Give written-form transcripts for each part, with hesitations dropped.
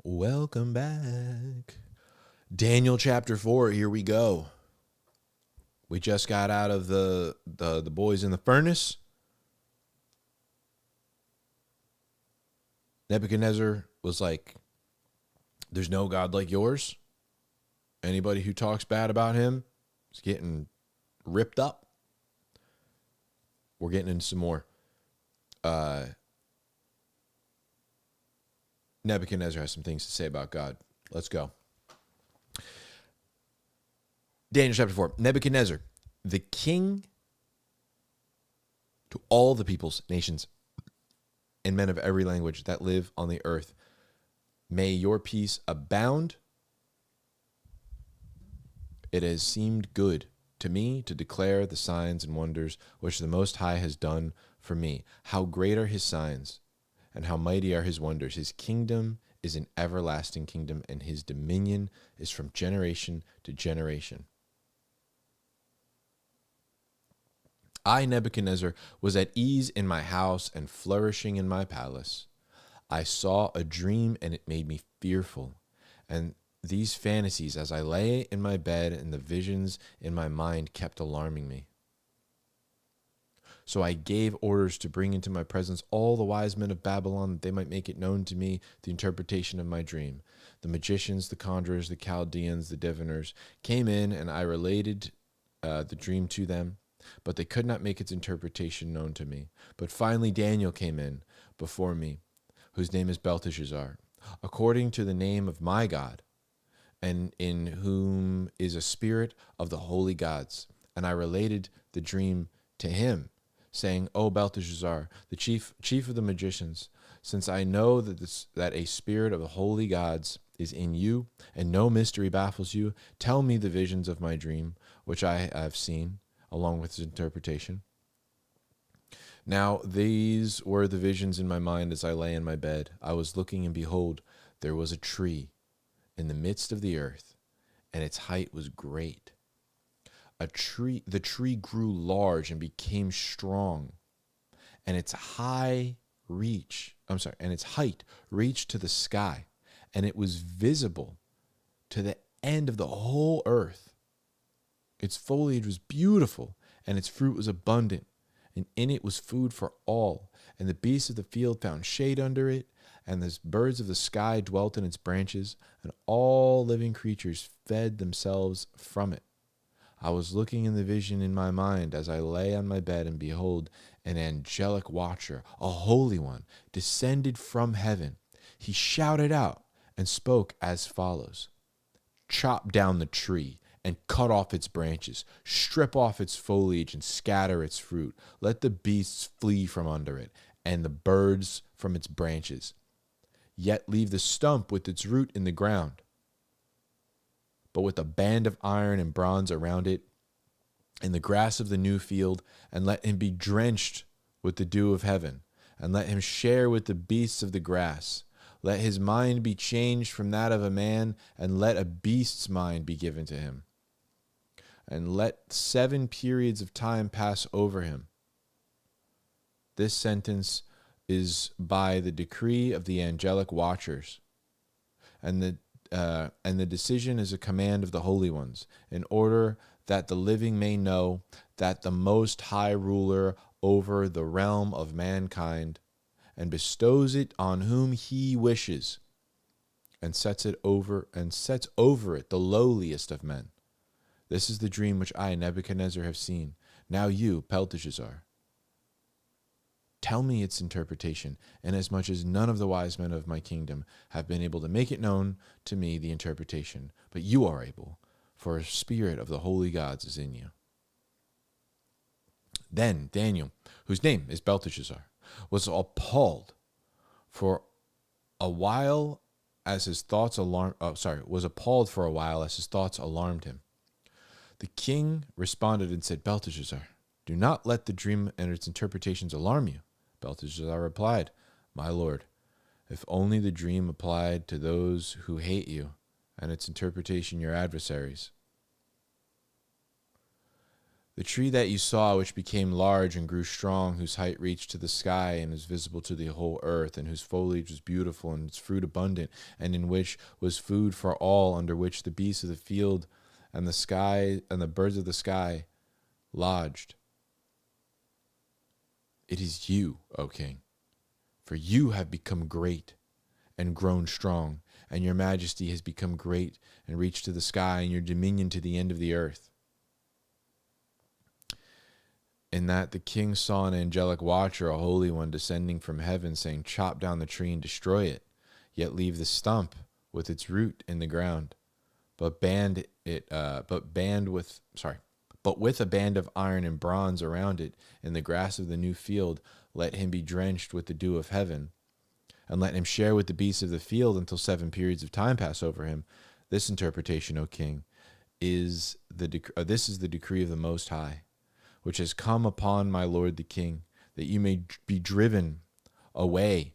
Welcome back. Daniel chapter 4, here we go. We just got out of the boys in the furnace. Nebuchadnezzar was like, there's no God like yours. Anybody who talks bad about him is getting ripped up. We're getting into some more. Nebuchadnezzar has some things to say about God. Let's go. Daniel chapter 4. Nebuchadnezzar, the king to all the peoples, nations, and men of every language that live on the earth, may your peace abound. It has seemed good to me to declare the signs and wonders which the Most High has done for me. How great are his signs, and how mighty are his wonders. His kingdom is an everlasting kingdom, and his dominion is from generation to generation. I, Nebuchadnezzar, was at ease in my house and flourishing in my palace. I saw a dream, and it made me fearful. And these fantasies, as I lay in my bed, and the visions in my mind kept alarming me. So I gave orders to bring into my presence all the wise men of Babylon, that they might make it known to me the interpretation of my dream. The magicians, the conjurers, the Chaldeans, the diviners came in, and I related the dream to them, but they could not make its interpretation known to me. But finally Daniel came in before me, whose name is Belteshazzar, according to the name of my God, and in whom is a spirit of the holy gods. And I related the dream to him, saying, O Belteshazzar, the chief of the magicians, since I know that a spirit of the holy gods is in you, and no mystery baffles you, tell me the visions of my dream, which I have seen, along with his interpretation. Now these were the visions in my mind as I lay in my bed. I was looking, and behold, there was a tree in the midst of the earth, and its height was great. The tree grew large and became strong, and its height reached to the sky, and it was visible to the end of the whole earth. Its foliage was beautiful, and its fruit was abundant, and in it was food for all. And the beasts of the field found shade under it, and the birds of the sky dwelt in its branches, and all living creatures fed themselves from it. I was looking in the vision in my mind as I lay on my bed, and behold, an angelic watcher, a holy one, descended from heaven. He shouted out and spoke as follows: Chop down the tree and cut off its branches, strip off its foliage and scatter its fruit. Let the beasts flee from under it, and the birds from its branches. Yet leave the stump with its root in the ground, but with a band of iron and bronze around it, in the grass of the new field, and let him be drenched with the dew of heaven, and let him share with the beasts of the grass. Let his mind be changed from that of a man, and let a beast's mind be given to him. And let 7 periods of time pass over him. This sentence is by the decree of the angelic watchers, and the decision is a command of the holy ones, in order that the living may know that the Most High ruler over the realm of mankind, and bestows it on whom he wishes, and sets over it the lowliest of men. This is the dream which I, Nebuchadnezzar, have seen. Now you, Belteshazzar, tell me its interpretation, inasmuch as none of the wise men of my kingdom have been able to make it known to me the interpretation, but you are able, for a spirit of the holy gods is in you. Then Daniel, whose name is Belteshazzar, was appalled for a while as his thoughts alarmed him. The king responded and said, Belteshazzar, do not let the dream and its interpretations alarm you. Belteshazzar replied, My lord, if only the dream applied to those who hate you, and its interpretation your adversaries. The tree that you saw, which became large and grew strong, whose height reached to the sky and is visible to the whole earth, and whose foliage was beautiful and its fruit abundant, and in which was food for all, under which the beasts of the field and the sky and the birds of the sky lodged. It is you, O king, for you have become great and grown strong, and your majesty has become great and reached to the sky, and your dominion to the end of the earth. In that the king saw an angelic watcher, a holy one, descending from heaven, saying, "Chop down the tree and destroy it, yet leave the stump with its root in the ground, but with a band of iron and bronze around it, in the grass of the new field, let him be drenched with the dew of heaven, and let him share with the beasts of the field until 7 periods of time pass over him." This interpretation, O king, this is the decree of the Most High, which has come upon my lord the king, that you may be driven away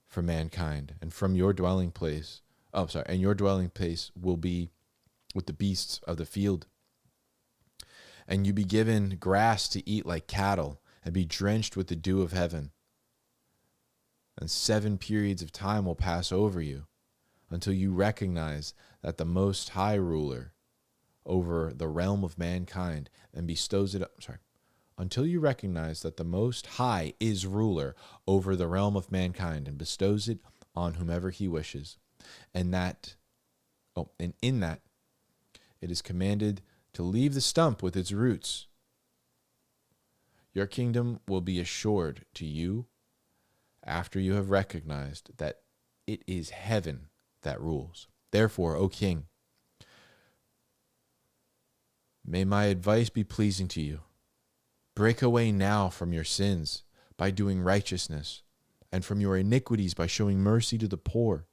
from mankind and from your dwelling place. And your dwelling place will be with the beasts of the field. And you be given grass to eat like cattle, and be drenched with the dew of heaven. And 7 periods of time will pass over you, until you recognize that the Most High ruler over the realm of mankind and bestows it until you recognize that the Most High is ruler over the realm of mankind and bestows it on whomever he wishes. And in that it is commanded to leave the stump with its roots. Your kingdom will be assured to you after you have recognized that it is heaven that rules. Therefore, O king, may my advice be pleasing to you. Break away now from your sins by doing righteousness, and from your iniquities by showing mercy to the poor,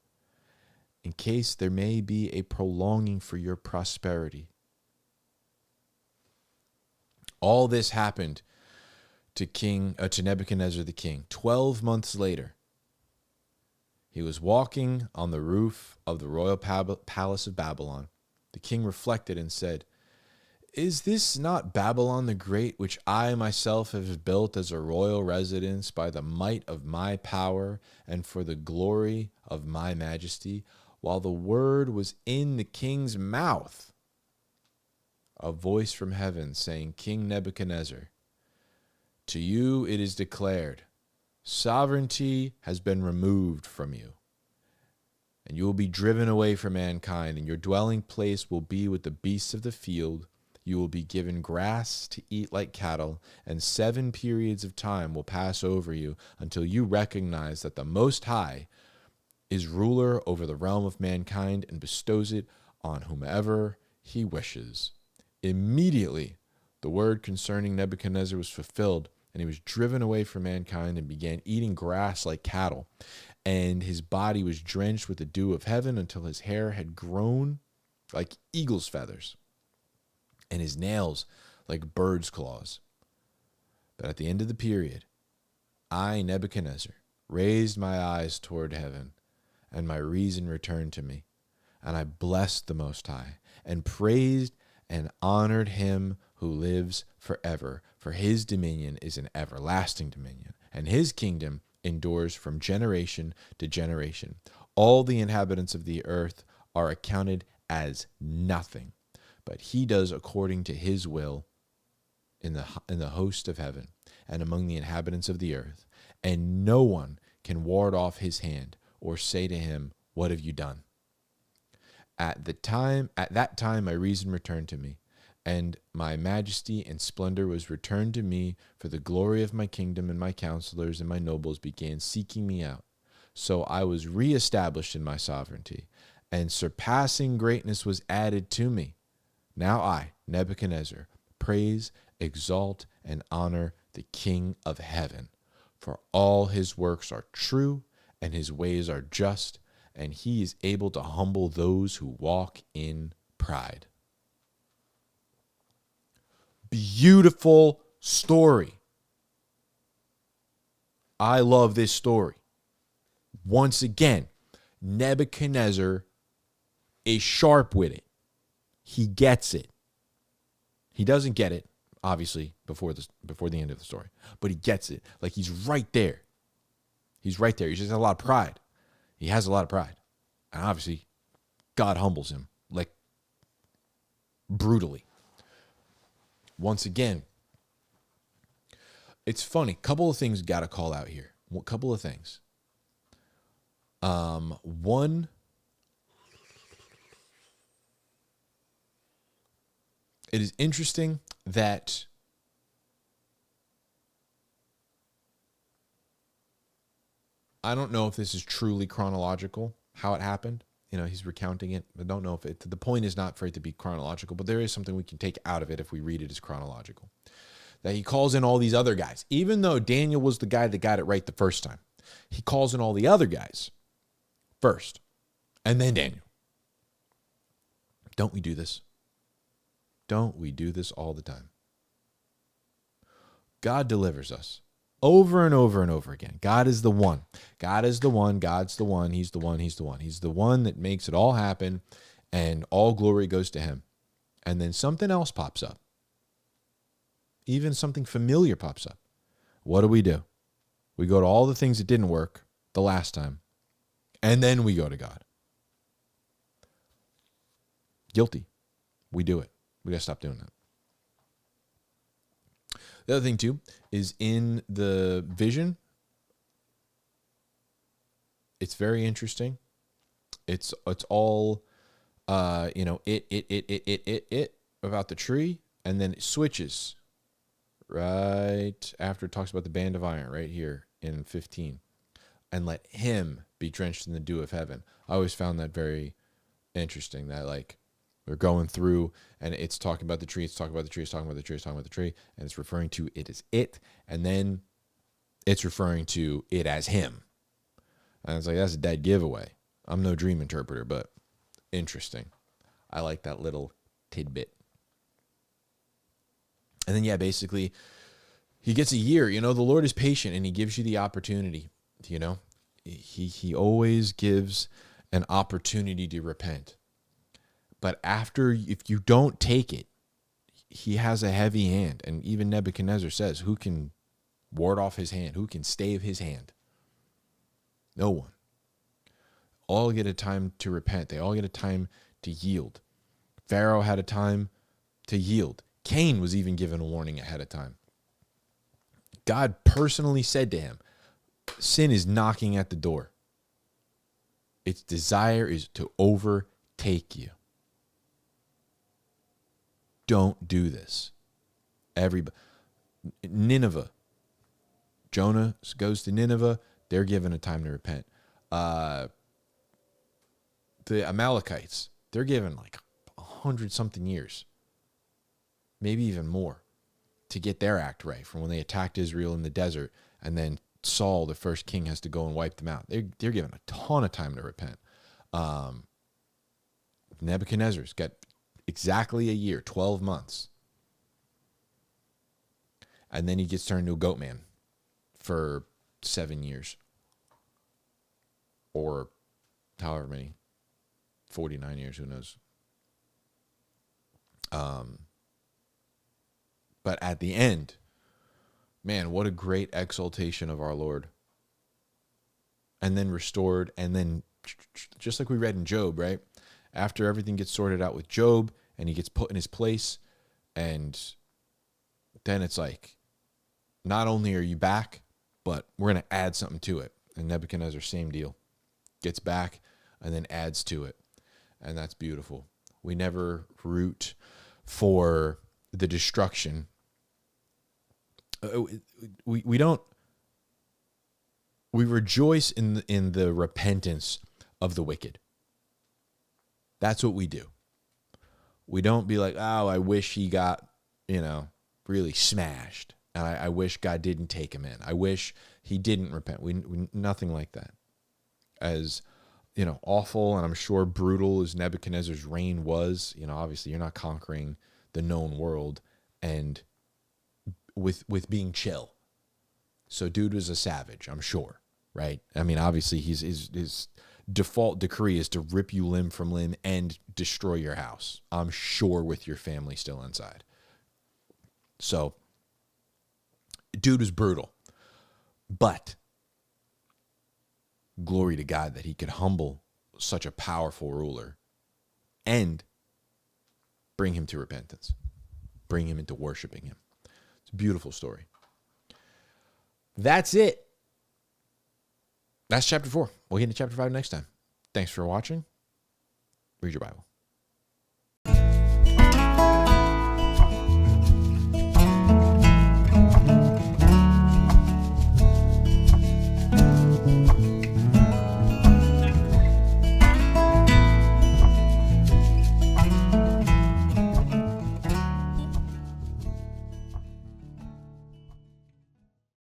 in case there may be a prolonging for your prosperity. All this happened to Nebuchadnezzar the king. 12 months later, he was walking on the roof of the royal palace of Babylon. The king reflected and said, "Is this not Babylon the Great, which I myself have built as a royal residence by the might of my power and for the glory of my majesty?" While the word was in the king's mouth, a voice from heaven saying, "King Nebuchadnezzar, to you it is declared, sovereignty has been removed from you, and you will be driven away from mankind, and your dwelling place will be with the beasts of the field. You will be given grass to eat like cattle, and 7 periods of time will pass over you until you recognize that the Most High is ruler over the realm of mankind and bestows it on whomever he wishes." Immediately, the word concerning Nebuchadnezzar was fulfilled, and he was driven away from mankind and began eating grass like cattle. And his body was drenched with the dew of heaven until his hair had grown like eagle's feathers, and his nails like bird's claws. But at the end of the period, I, Nebuchadnezzar, raised my eyes toward heaven, and my reason returned to me. And I blessed the Most High, and praised and honored him who lives forever. For his dominion is an everlasting dominion, and his kingdom endures from generation to generation. All the inhabitants of the earth are accounted as nothing, but he does according to his will in the host of heaven and among the inhabitants of the earth, and no one can ward off his hand or say to him, "What have you done?" At that time my reason returned to me, and my majesty and splendor was returned to me, for the glory of my kingdom, and my counselors and my nobles began seeking me out. So I was reestablished in my sovereignty, and surpassing greatness was added to me. Now I, Nebuchadnezzar, praise, exalt, and honor the King of heaven, for all his works are true, and his ways are just, and he is able to humble those who walk in pride. Beautiful story. I love this story. Once again, Nebuchadnezzar is sharp with it. He gets it. He doesn't get it obviously before the end of the story. But he gets it. Like, he's right there. He's right there. He just has a lot of pride. He has a lot of pride. And obviously, God humbles him, like, brutally. Once again, it's funny. Couple of things got to call out here. A couple of things. One, it is interesting that I don't know if this is truly chronological, how it happened. He's recounting it. I don't know if the point is not for it to be chronological, but there is something we can take out of it if we read it as chronological. That he calls in all these other guys. Even though Daniel was the guy that got it right the first time, he calls in all the other guys first, and then Daniel. Don't we do this? Don't we do this all the time? God delivers us over and over and over again. God is the one. God is the one. God's the one. He's the one. He's the one. He's the one that makes it all happen, and all glory goes to him. And then something else pops up. Even something familiar pops up. What do? We go to all the things that didn't work the last time, and then we go to God. Guilty. We do it. We got to stop doing that. The other thing, too, is in the vision, it's very interesting. It's all, about the tree, and then it switches right after it talks about the band of iron right here in 15. And let him be drenched in the dew of heaven. I always found that very interesting, that, like, we're going through, and it's talking about the tree, it's talking about the tree, it's talking about the tree, it's talking about the tree, and it's referring to it as it, and then it's referring to it as him. And it's like, that's a dead giveaway. I'm no dream interpreter, but interesting. I like that little tidbit. And then, basically, he gets a year. The Lord is patient, and he gives you the opportunity. He always gives an opportunity to repent. But if you don't take it, he has a heavy hand. And even Nebuchadnezzar says, who can ward off his hand? Who can stave his hand? No one. All get a time to repent. They all get a time to yield. Pharaoh had a time to yield. Cain was even given a warning ahead of time. God personally said to him, sin is knocking at the door. Its desire is to overtake you. Don't do this. Nineveh. Jonah goes to Nineveh. They're given a time to repent. The Amalekites, they're given like 100-something years, maybe even more, to get their act right from when they attacked Israel in the desert, and then Saul, the first king, has to go and wipe them out. They're given a ton of time to repent. Nebuchadnezzar's got exactly a year, 12 months. And then he gets turned into a goat man for 7 years. Or however many. 49 years, who knows. But at the end, man, what a great exaltation of our Lord. And then restored, and then just like we read in Job, right? After everything gets sorted out with Job, and he gets put in his place, and then it's like, not only are you back, but we're going to add something to it. And Nebuchadnezzar, same deal. Gets back and then adds to it. And that's beautiful. We never root for the destruction. We don't. We rejoice in the repentance of the wicked. That's what we do. We don't be like, oh, I wish he got, really smashed. And I wish God didn't take him in. I wish he didn't repent. We nothing like that. As, awful and I'm sure brutal as Nebuchadnezzar's reign was, obviously you're not conquering the known world and with being chill. So dude was a savage, I'm sure, right? I mean, obviously his default decree is to rip you limb from limb and destroy your house. I'm sure with your family still inside. So, dude was brutal. But glory to God that he could humble such a powerful ruler and bring him to repentance, bring him into worshiping him. It's a beautiful story. That's it. That's chapter 4. We'll get into chapter 5 next time. Thanks for watching. Read your Bible.